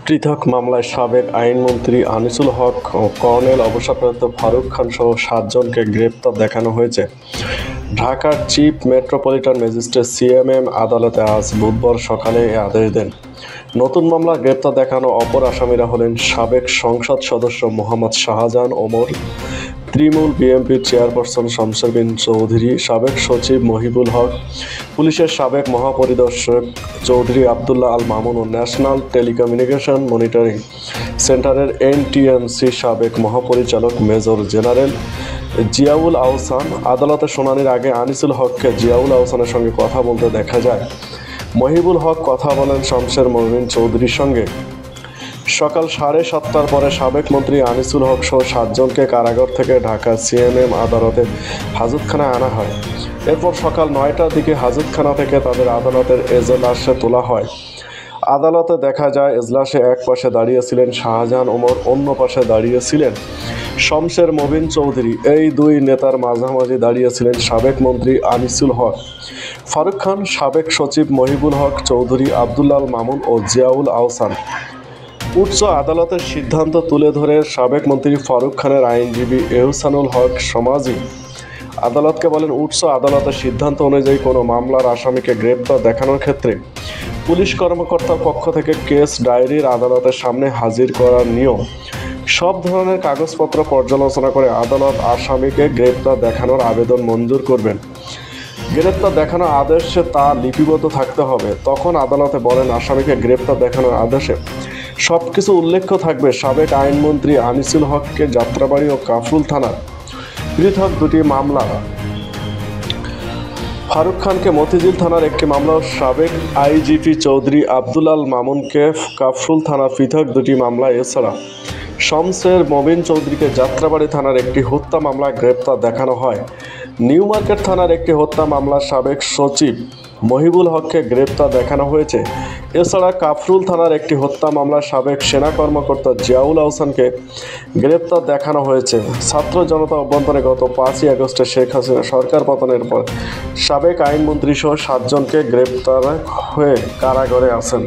পৃথক মামলায় সাবেক আইনমন্ত্রী আনিসুল হক ও কর্নেল অবসরপ্রাপ্ত ফারুক খান সহ ৭ জনকে গ্রেপ্তার দেখানো হয়েছে। ঢাকার চিফ মেট্রোপলিটন ম্যাজিস্ট্রেট সিএমএম আদালতে আজ বুধবার সকালে এ আদেশ দেন। নতুন মামলায় গ্রেপ্তার দেখানো অপর আসামিরা হলেন সাবেক সংসদ সদস্য মোহাম্মদ শাহজাহান ওমর, তৃণমূল বিএনপির চেয়ারপারসন শামসুর বিন চৌধুরী, সাবেক সচিব মহিবুল হক, পুলিশের সাবেক মহাপরিদর্শক চৌধুরী আবদুল্লাহ আল মামুন ও ন্যাশনাল টেলিকমিউনিকেশন মনিটরিং সেন্টারের এনটিএমসি সাবেক মহাপরিচালক মেজর জেনারেল জিয়াউল আহসান। আদালতে শুনানির আগে আনিসুল হককে জিয়াউল আহসানের সঙ্গে কথা বলতে দেখা যায়। মহিবুল হক কথা বলেন শামসের মবিন চৌধুরীর সঙ্গে। সকাল 7:30টার পরে সাবেক মন্ত্রী আনিসুল হক সহ ৭ জনকে কারাগার থেকে ঢাকা সিএমএম আদালতে হাজতখানায় আনা হয়। এরপর সকাল 9টার দিকে হাজতখানা থেকে তাদের আদালতের এজলাসে তোলা হয়। আদালতে দেখা যায় এজলাসে এক পাশে দাঁড়িয়েছিলেন শাহজাহান ওমর, অন্য পাশে দাঁড়িয়েছিলেন শামসের মবিন চৌধুরী। এই দুই নেতার মাঝামাঝি দাঁড়িয়েছিলেন সাবেক মন্ত্রী আনিসুল হক, ফারুক খান, সাবেক সচিব মহিবুল হক চৌধুরী, আবদুল্লাহ আল মামুন ও জিয়াউল আহসান। উচ্চ আদালতের সিদ্ধান্ত তুলে ধরে সাবেক মন্ত্রী ফারুক খানের আইনজীবী এহসানুল হক সমাজি আদালতকে বলেন, উচ্চ আদালতের সিদ্ধান্ত অনুযায়ী কোনো মামলার আসামিকে গ্রেপ্তার দেখানোর ক্ষেত্রে পুলিশ কর্মকর্তার পক্ষ থেকে কেস ডায়েরির আদালতের সামনে হাজির করার নিয়ম। সব ধরনের কাগজপত্র পর্যালোচনা করে আদালত আসামিকে গ্রেপ্তার দেখানোর আবেদন মঞ্জুর করবেন। গ্রেপ্তার দেখানোর আদেশে তা লিপিবদ্ধ থাকতে হবে। তখন আদালতে বলেন, আসামিকে গ্রেপ্তার দেখানোর আদেশে সবকিছু উল্লেখ থাকবে। সাবেক আইনমন্ত্রী আনিসুল হককে যাত্রাবাড়ি ও কাফরুল থানার পৃথক দুটি মামলা, ফারুক খানকে মতিঝিল থানার একটি মামলা ও সাবেক আইজিপি চৌধুরী আবদুল্লাহ আল মামুনকে কাফরুল থানার পৃথক দুটি মামলা, এছাড়া শামসের মবিন চৌধুরীকে যাত্রাবাড়ি থানার একটি হত্যা মামলায় গ্রেপ্তার দেখানো হয়। নিউ মার্কেট থানার একটি হত্যা মামলার সাবেক সচিব মহিবুল হককে গ্রেপ্তার দেখানো হয়েছে। এছাড়া কাফরুল থানার একটি হত্যা মামলার সাবেক সেনা কর্মকর্তা জিয়াউল আহসানকে গ্রেপ্তার দেখানো হয়েছে। ছাত্র জনতা অভ্যন্তরে গত 5ই আগস্টে শেখ হাসিনা সরকার পতনের পর সাবেক আইনমন্ত্রী সহ 7 জনকে গ্রেপ্তার হয়ে কারাগারে আছেন।